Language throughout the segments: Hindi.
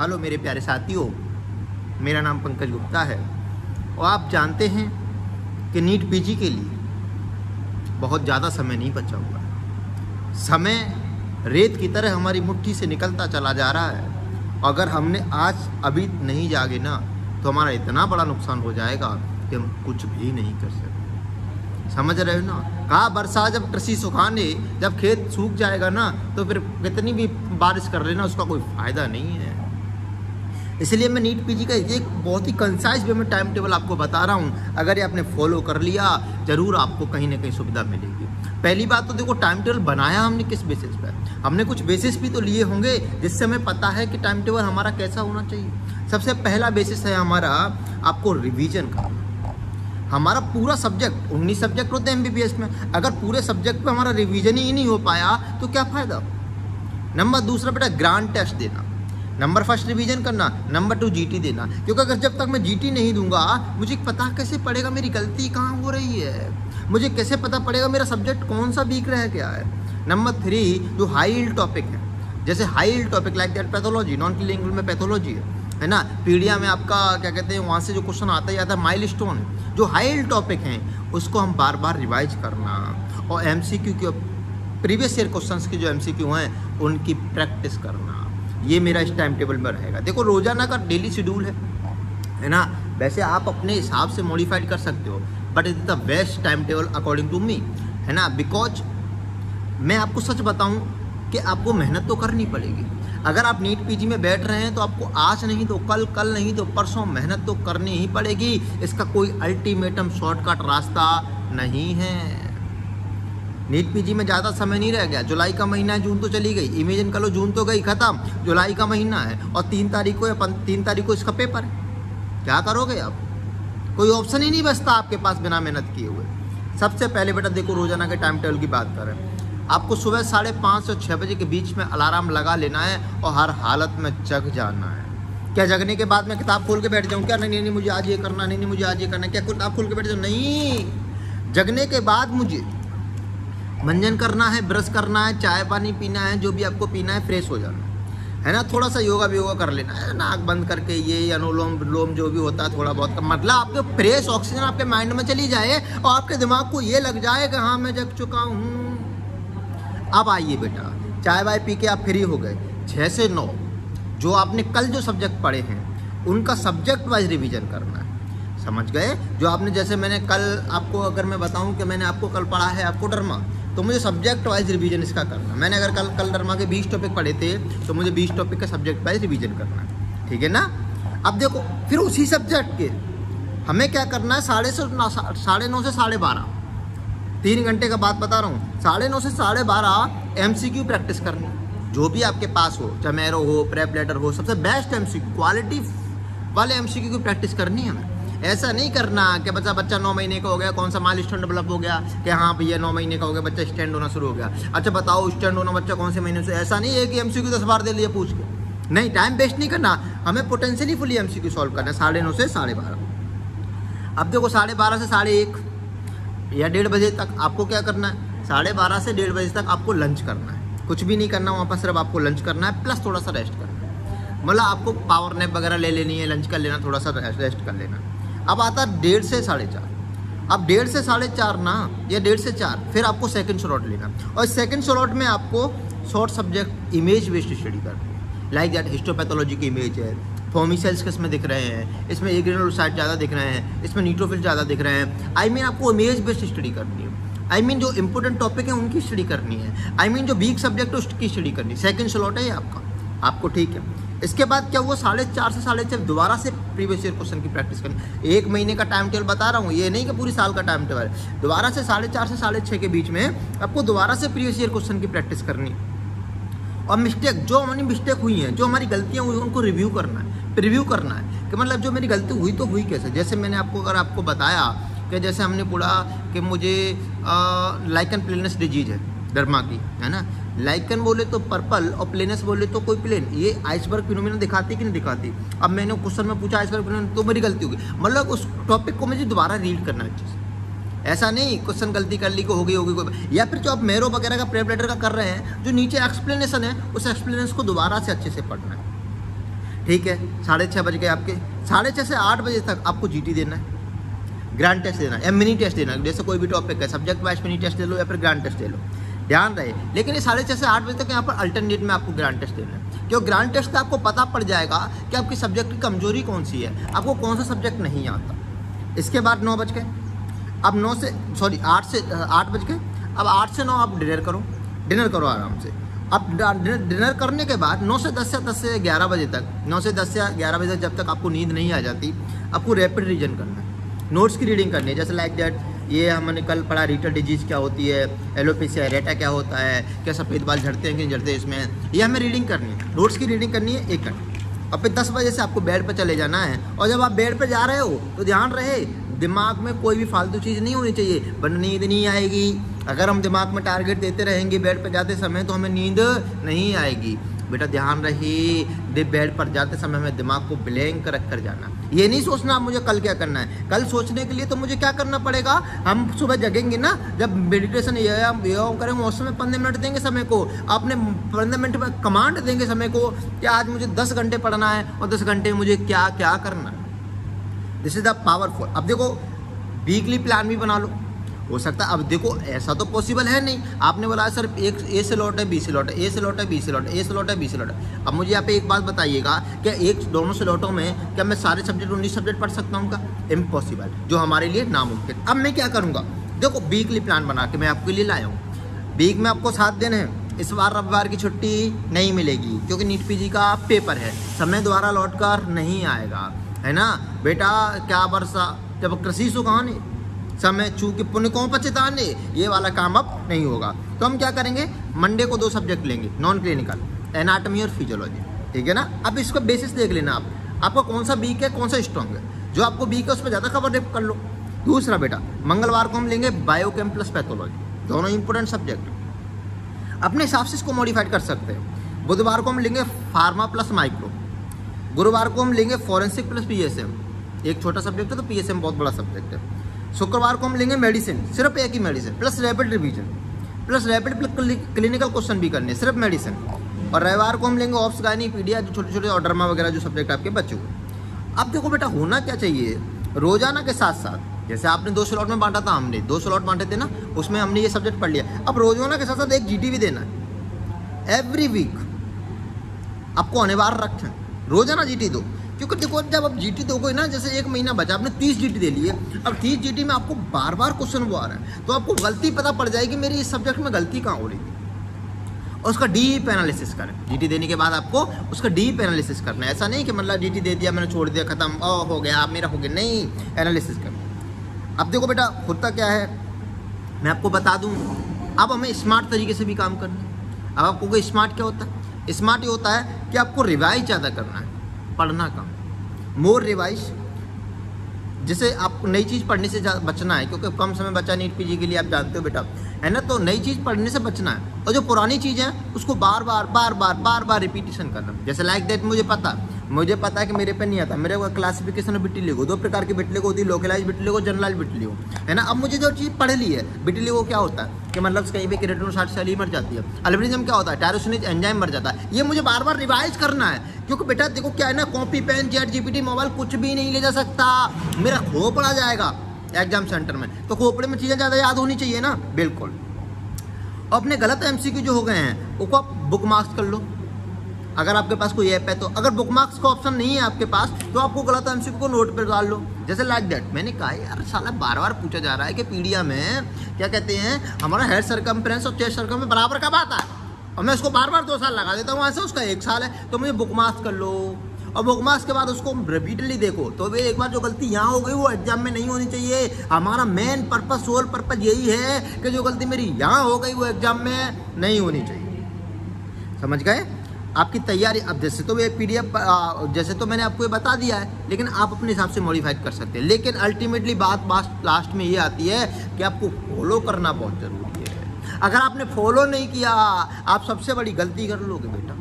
हेलो मेरे प्यारे साथियों, मेरा नाम पंकज गुप्ता है और आप जानते हैं कि नीट पीजी के लिए बहुत ज़्यादा समय नहीं बचा हुआ। समय रेत की तरह हमारी मुट्ठी से निकलता चला जा रहा है। अगर हमने आज अभी नहीं जागे ना तो हमारा इतना बड़ा नुकसान हो जाएगा कि हम कुछ भी नहीं कर सकते। समझ रहे हो ना? कहा बरसा जब कृषि सुखाने, जब खेत सूख जाएगा ना तो फिर कितनी भी बारिश कर लेना उसका कोई फ़ायदा नहीं है। इसलिए मैं नीट पीजी का एक बहुत ही कंसाइज वे में टाइम टेबल आपको बता रहा हूँ। अगर ये आपने फॉलो कर लिया ज़रूर आपको कहीं ना कहीं सुविधा मिलेगी। पहली बात तो देखो, टाइम टेबल बनाया हमने किस बेसिस पर? हमने कुछ बेसिस भी तो लिए होंगे जिससे हमें पता है कि टाइम टेबल हमारा कैसा होना चाहिए। सबसे पहला बेसिस है हमारा आपको रिवीजन का। हमारा पूरा सब्जेक्ट 19 सब्जेक्ट होते हैं एमबीबीएस में, अगर पूरे सब्जेक्ट पे हमारा रिवीजन ही नहीं हो पाया तो क्या फ़ायदा। नंबर दूसरा बेटा ग्रांड टेस्ट देना। नंबर फर्स्ट रिवीजन करना, नंबर 2 जीटी देना। क्योंकि अगर जब तक मैं जीटी नहीं दूंगा मुझे पता कैसे पड़ेगा मेरी गलती कहाँ हो रही है, मुझे कैसे पता पड़ेगा मेरा सब्जेक्ट कौन सा वीक रह गया है। नंबर 3 जो हाई यील्ड टॉपिक है, जैसे high yield topic like that pathology, non clinical में पैथोलॉजी है ना, पीडिया में आपका क्या कहते हैं वहाँ से जो क्वेश्चन आता ही आता है माइलस्टोन, जो हाई यील्ड टॉपिक हैं उसको हम बार बार रिवाइज करना और एमसीक्यू के प्रीवियस ईयर क्वेश्चंस के जो एमसीक्यू हैं उनकी प्रैक्टिस करना। ये मेरा इस टाइम टेबल में रहेगा। देखो रोजाना का डेली शेड्यूल है ना, वैसे आप अपने हिसाब से मॉडिफाइड कर सकते हो but it is the best time table according to me, है ना। बिकॉज मैं आपको सच बताऊं कि आपको मेहनत तो करनी पड़ेगी। अगर आप नीट पीजी में बैठ रहे हैं तो आपको आज नहीं तो कल नहीं तो परसों मेहनत तो करनी ही पड़ेगी। इसका कोई अल्टीमेटम शॉर्टकट रास्ता नहीं है। नीट पीजी में ज़्यादा समय नहीं रह गया। जुलाई का महीना है, जून तो चली गई, इमेजिन कर लो जून तो गई ख़त्म, जुलाई का महीना है और 3 तारीख को या 3 तारीख को इसका पेपर है। क्या करोगे आप? कोई ऑप्शन ही नहीं बचता आपके पास बिना मेहनत किए हुए। सबसे पहले बेटा देखो रोजाना के टाइम टेबल की बात करें, आपको सुबह 5:30 और 6 बजे के बीच में अलार्म लगा लेना है और हर हालत में जग जाना है। क्या जगने के बाद मैं किताब खोल के बैठ जाऊँ क्या? नहीं मुझे आज ये करना, नहीं मुझे आज ये करना, क्या किताब खोल के बैठ जाऊँ? नहीं, जगने के बाद मुझे मंजन करना है, ब्रश करना है, चाय पानी पीना है, जो भी आपको पीना है, फ्रेश हो जाना है ना। थोड़ा सा योगा भी कर लेना है, नाक बंद करके ये अनुलोम विलोम जो भी होता है थोड़ा बहुत, मतलब आपके फ्रेश ऑक्सीजन आपके माइंड में चली जाए और आपके दिमाग को ये लग जाए कि हाँ मैं जग चुका हूँ। अब आइए बेटा, चाय वाय पी के आप फ्री हो गए, 6 से 9 जो आपने कल जो सब्जेक्ट पढ़े हैं उनका सब्जेक्ट वाइज रिवीजन करना है। समझ गए? जो आपने, जैसे मैंने कल आपको अगर मैं बताऊं कि मैंने आपको कल पढ़ा है आपको डर्मा, तो मुझे सब्जेक्ट वाइज रिवीजन इसका करना। मैंने अगर कल डर्मा के 20 टॉपिक पढ़े थे तो मुझे 20 टॉपिक का सब्जेक्ट वाइज रिवीजन करना है, ठीक है ना। अब देखो फिर उसी सब्जेक्ट के हमें क्या करना है, 9:30 से 12:30, 3 घंटे का बात बता रहा हूँ, 9:30 से 12:30 एमसीक्यू प्रैक्टिस करनी। जो भी आपके पास हो, चमेरो हो, प्रेप लेटर हो, सबसे बेस्ट एमसीक्यू, क्वालिटी वाले एमसीक्यू की प्रैक्टिस करनी है हमें। ऐसा नहीं करना कि बच्चा 9 महीने का हो गया, कौन सा माइलस्टोन डेवलप हो गया कि हाँ भैया 9 महीने का हो गया, बच्चा स्टैंड होना शुरू हो गया। अच्छा बताओ स्टैंड होना बच्चा कौन से महीने से? ऐसा नहीं है कि एमसीक्यू 10 बार दे लिया पूछ के, नहीं, टाइम वेस्ट नहीं करना, हमें पोटेंशियली फुली एमसीक्यू सॉल्व करना है 9:30 से 12:30। अब देखो 12:30 से 1:30 या 1:30 बजे तक आपको क्या करना है, 12:30 से 1:30 बजे तक आपको लंच करना है। कुछ भी नहीं करना वहाँ पर, सिर्फ आपको लंच करना है प्लस थोड़ा सा रेस्ट करना है। मतलब आपको पावर नैप वगैरह ले लेनी है, लंच कर लेना, थोड़ा सा रेस्ट कर लेना। अब आता है 1:30 से 4:30। अब 1:30 से 4:30 ना, या 1:30 से 4 फिर आपको सेकंड स्लॉट लेना, और सेकंड स्लॉट में आपको short subject image based study करनी है। लाइक दैट हिस्टोपैथोलॉजी की इमेज है, फोमिसेल्स किसमें दिख रहे हैं, इसमें एग्रेनुलोसाइट ज़्यादा दिख रहे हैं, इसमें न्यूट्रोफिल ज़्यादा दिख रहे हैं। आई मीन आपको इमेज बेस्ड स्टडी करनी है। आई मीन जो इंपॉर्टेंट टॉपिक है उनकी स्टडी करनी है। आई मीन जो वीक सब्जेक्ट है उसकी स्टडी करनी है। सेकंड स्लॉट है ये आपको ठीक है। इसके बाद क्या हुआ, 4:30 से 6:30 दोबारा से प्रीवियस ईयर क्वेश्चन की प्रैक्टिस करनी। 1 महीने का टाइम टेबल बता रहा हूँ, ये नहीं कि पूरी साल का टाइम टेबल। दोबारा से 4:30 से 6:30 के बीच में आपको दोबारा से प्रीवियस ईयर क्वेश्चन की प्रैक्टिस करनी। और मिस्टेक, जो हमारी मिस्टेक हुई हैं, जो हमारी गलतियाँ हुई उनको रिव्यू करना है, प्रिव्यू करना है कि मतलब जो मेरी गलती हुई तो हुई कैसे। जैसे मैंने आपको बताया कि जैसे हमने पढ़ा कि मुझे लाइकन प्लेनस डिजीज है डर्मा की, है ना। लाइकन बोले तो पर्पल और प्लेनस बोले तो कोई प्लेन, ये आइसबर्ग फिनोमेना दिखाती कि नहीं दिखाती। अब मैंने क्वेश्चन में पूछा आइसबर्ग फिनोमेना, तो मेरी गलती होगी, मतलब उस टॉपिक को मुझे दोबारा रीड करना है अच्छे से। ऐसा नहीं क्वेश्चन गलती कर ली को होगी या फिर जो आप मेरो वगैरह का प्रेप लेटर का कर रहे हैं, जो नीचे एक्सप्लेनेशन है उस एक्सप्लेनेशन को दोबारा से अच्छे से पढ़ना है, ठीक है, 6:30 बज गए आपके, 6:30 से 8 बजे तक आपको जीटी देना है, ग्रांड टेस्ट देना है या मिनी टेस्ट देना है। जैसे कोई भी टॉपिक है, सब्जेक्ट वाइज मिनी टेस्ट ले लो या फिर ग्रांड टेस्ट ले लो, ध्यान रहे। लेकिन ये 6:30 से 8 बजे तक यहाँ पर अल्टरनेट में आपको ग्रांड टेस्ट देना है, क्योंकि ग्रांड टेस्ट का आपको पता पड़ जाएगा कि आपकी सब्जेक्ट की कमजोरी कौन सी है, आपको कौन सा सब्जेक्ट नहीं आता। इसके बाद 9 बज गए, अब 8 से 8 बज गए, अब 8 से 9 आप डिनर करो आराम से। अब डिनर करने के बाद 9 से 10 या 10 से 11 बजे तक, 9 से 10 या 11 बजे तक, जब तक आपको नींद नहीं आ जाती, आपको रैपिड रिवीजन करना है, नोट्स की रीडिंग करनी है। जैसे लाइक दैट, ये हमने कल पढ़ा रीटल डिजीज क्या होती है, एलोपेशिया एरेटा क्या होता है, क्या सफ़ेद बाल झड़ते हैं कि नहीं झड़ते, इसमें ये हमें रीडिंग करनी है, नोट्स की रीडिंग करनी है 1 घंटे। और फिर 10 बजे से आपको बेड पर चले जाना है। और जब आप बेड पर जा रहे हो तो ध्यान रहे, दिमाग में कोई भी फालतू चीज़ नहीं होनी चाहिए, वरना नींद नहीं आएगी। अगर हम दिमाग में टारगेट देते रहेंगे बेड पर जाते समय तो हमें नींद नहीं आएगी। बेटा ध्यान रही, बेड पर जाते समय हमें दिमाग को ब्लैंक रख कर जाना। ये नहीं सोचना मुझे कल क्या करना है, कल सोचने के लिए तो मुझे क्या करना पड़ेगा, हम सुबह जगेंगे ना, जब मेडिटेशन व्यायाम करेंगे उस समय 15 मिनट देंगे समय को, आपने 15 मिनट में कमांड देंगे समय को कि आज मुझे 10 घंटे पढ़ना है और 10 घंटे मुझे क्या क्या करना है। This is the powerful. अब देखो, वीकली प्लान भी बना लो, हो सकता है। अब देखो, ऐसा तो पॉसिबल है नहीं, आपने बोला सर एक ए से लौट है, बी से लौट है, ए से लौट है, बी से लौट है, ए से लौट है, बी से लौट है। अब मुझे यहाँ पे एक बात बताइएगा, क्या दोनों से लौटों में क्या मैं सारे सब्जेक्ट 19 सब्जेक्ट पढ़ सकता हूँ? क्या इम्पॉसिबल, जो हमारे लिए नामुमकिन। अब मैं क्या करूँगा, देखो वीकली प्लान बना के मैं आपके लिए लाया हूँ। वीक में आपको 7 दिन है, इस बार रविवार की छुट्टी नहीं मिलेगी क्योंकि नीट पीजी का पेपर है, समय द्वारा लौट कर नहीं आएगा, है ना बेटा। क्या वर्षा जब कृषि सुखाने समय चूंकि पुण्य को पचिताने, ये वाला काम अब नहीं होगा। तो हम क्या करेंगे, मंडे को 2 सब्जेक्ट लेंगे नॉन क्लिनिकल, एनाटॉमी और फिजियोलॉजी, ठीक है ना। अब इसका बेसिस देख लेना आपका कौन सा वीक है, कौन सा स्ट्रॉन्ग है। जो आपको वीक है उस पर ज़्यादा कवर डिप कर लो। दूसरा बेटा, मंगलवार को हम लेंगे बायोकेम प्लस पैथोलॉजी, दोनों इंपॉर्टेंट सब्जेक्ट, अपने हिसाब से इसको मॉडिफाइड कर सकते हैं। बुधवार को हम लेंगे फार्मा प्लस माइक्रो, गुरुवार को हम लेंगे फॉरेंसिक प्लस पीएसएम, एक छोटा सब्जेक्ट है तो पीएसएम बहुत बड़ा सब्जेक्ट है। शुक्रवार को हम लेंगे मेडिसिन, सिर्फ एक ही medicine plus rapid revision plus rapid clinical question भी करने, सिर्फ मेडिसिन। और रविवार को हम लेंगे ऑप्स गायनी पीडिया, जो छोटे छोटे और डर्मा वगैरह जो सब्जेक्ट आपके बच्चे हुए। अब देखो बेटा, होना क्या चाहिए, रोजाना के साथ साथ, जैसे आपने 2 स्लॉट में बांटा था, हमने 2 स्लॉट बांटे थे ना, उसमें हमने ये सब्जेक्ट पढ़ लिया। अब रोजाना के साथ साथ एक जीटी भी देना है, एवरी वीक आपको अनिवार्य रखें, रोजाना जीटी दो। क्योंकि देखो, जब आप जीटी दोगे ना, जैसे 1 महीना बचा, आपने 30 जीटी दे लिए, अब 30 जीटी में आपको बार बार क्वेश्चन वो आ रहा है, तो आपको गलती पता पड़ जाएगी मेरी इस सब्जेक्ट में गलती कहाँ हो रही थी, और उसका डीप एनालिसिस करें। जीटी देने के बाद आपको उसका डीप एनालिसिस करना है। ऐसा नहीं कि मतलब जीटी दे दिया मैंने छोड़ दिया खत्म, हो गया मेरा हो गया, नहीं, एनालिसिस करना। अब देखो बेटा, होता क्या है मैं आपको बता दूँ, अब हमें स्मार्ट तरीके से भी काम करना है। अब आपको कोई स्मार्ट क्या होता है, स्मार्ट ये होता है कि आपको रिवाइज ज़्यादा करना है, पढ़ना कम, मोर रिवाइज। जैसे आपको नई चीज़ पढ़ने से बचना है, क्योंकि कम समय बचा नीट पीजी के लिए, आप जानते हो बेटा, है ना। तो नई चीज़ पढ़ने से बचना है, और जो पुरानी चीज़ है उसको बार बार रिपीटिशन करना। जैसे लाइक दैट, मुझे पता है कि मेरे पे नहीं आता, मेरे को क्लासिफिकेशन ऑफ विटिलिगो, 2 प्रकार की विटिलिगो होती है, लोकलाइज विटिलिगो, जनरलाइज विटिलिगो, है ना। अब मुझे जो चीज़ पढ़ ली है, विटिलिगो क्या होता है कि मतलब कहीं पे केराटिनोसाइट सेल ही मर जाती है, अल्बिनिज्म क्या होता है, टायरोसिनेज एंजाइम मर जाता है। ये मुझे बार बार रिवाइज करना है, क्योंकि बेटा देखो क्या है ना, copy pen chat GPT mobile कुछ भी नहीं ले जा सकता, मेरा खोपड़ा जाएगा एग्जाम सेंटर में, तो खोपड़े में चीज़ें ज़्यादा याद होनी चाहिए ना, बिल्कुल। अपने गलत एमसीक्यू जो हो गए हैं उनको आप बुक मार्क्स कर लो, अगर आपके पास कोई ऐप है तो। अगर बुक मार्क्स का ऑप्शन नहीं है आपके पास तो आपको गलत एमसीक्यू को नोट पर डाल लो। जैसे लाइक दैट, मैंने कहा यार साला बार बार पूछा जा रहा है कि पीडिया में क्या कहते हैं, हमारा हेड सर्कमफ्रेंस और चेस्ट सर्कमफ्रेंस बराबर कब आता है, और मैं उसको बार बार 2 साल लगा देता हूँ, वहाँ से उसका 1 साल है, तो मुझे बुक मार्क्स कर लो। और बुक मार्क्स के बाद उसको रिपीटली देखो, तो वे एक बार जो गलती यहाँ हो गई वो एग्जाम में नहीं होनी चाहिए। हमारा मेन पर्पस, सोल पर्पस यही है कि जो गलती मेरी यहाँ हो गई वो एग्जाम में नहीं होनी चाहिए। समझ गए? आपकी तैयारी, अब जैसे तो ये PDF जैसे तो मैंने आपको ये बता दिया है, लेकिन आप अपने हिसाब से मॉडिफाइड कर सकते हैं। लेकिन अल्टीमेटली बात लास्ट में ये आती है कि आपको फॉलो करना बहुत ज़रूरी है। अगर आपने फॉलो नहीं किया, आप सबसे बड़ी गलती कर लोगे बेटा।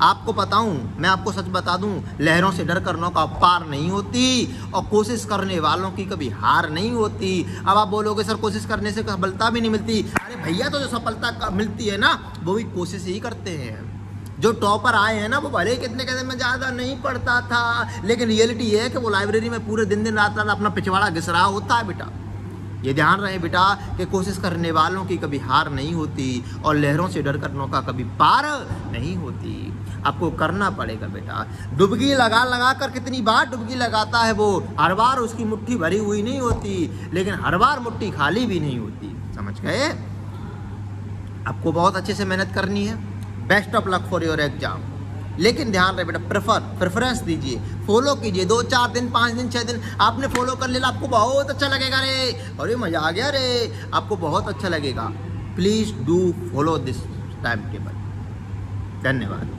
आपको बताऊं, मैं आपको सच बता दूं, लहरों से डर करनों का पार नहीं होती, और कोशिश करने वालों की कभी हार नहीं होती। अब आप बोलोगे सर कोशिश करने से सफलता भी नहीं मिलती, अरे भैया तो जो सफलता मिलती है ना वो भी कोशिश ही करते हैं। जो टॉपर आए हैं ना, वो भले ही कितने कहते मैं ज़्यादा नहीं पढ़ता था, लेकिन रियलिटी ये है कि वो लाइब्रेरी में पूरे दिन दिन रात रात अपना पिछवाड़ा घिस रहा होता है बेटा। ये ध्यान रहे बेटा कि कोशिश करने वालों की कभी हार नहीं होती और लहरों से डर कर नौका कभी पार नहीं होती। आपको करना पड़ेगा बेटा। डुबकी लगा लगा कर कितनी बार डुबकी लगाता है वो, हर बार उसकी मुट्ठी भरी हुई नहीं होती, लेकिन हर बार मुट्ठी खाली भी नहीं होती। समझ गए? आपको बहुत अच्छे से मेहनत करनी है। Best of luck for your exam. लेकिन ध्यान रहे बेटा, प्रेफरेंस दीजिए, फॉलो कीजिए। 2-4 दिन 5 दिन 6 दिन आपने फॉलो कर लिया, आपको बहुत अच्छा लगेगा रे, अरे मजा आ गया रे, आपको बहुत अच्छा लगेगा। Please do follow this time table. धन्यवाद।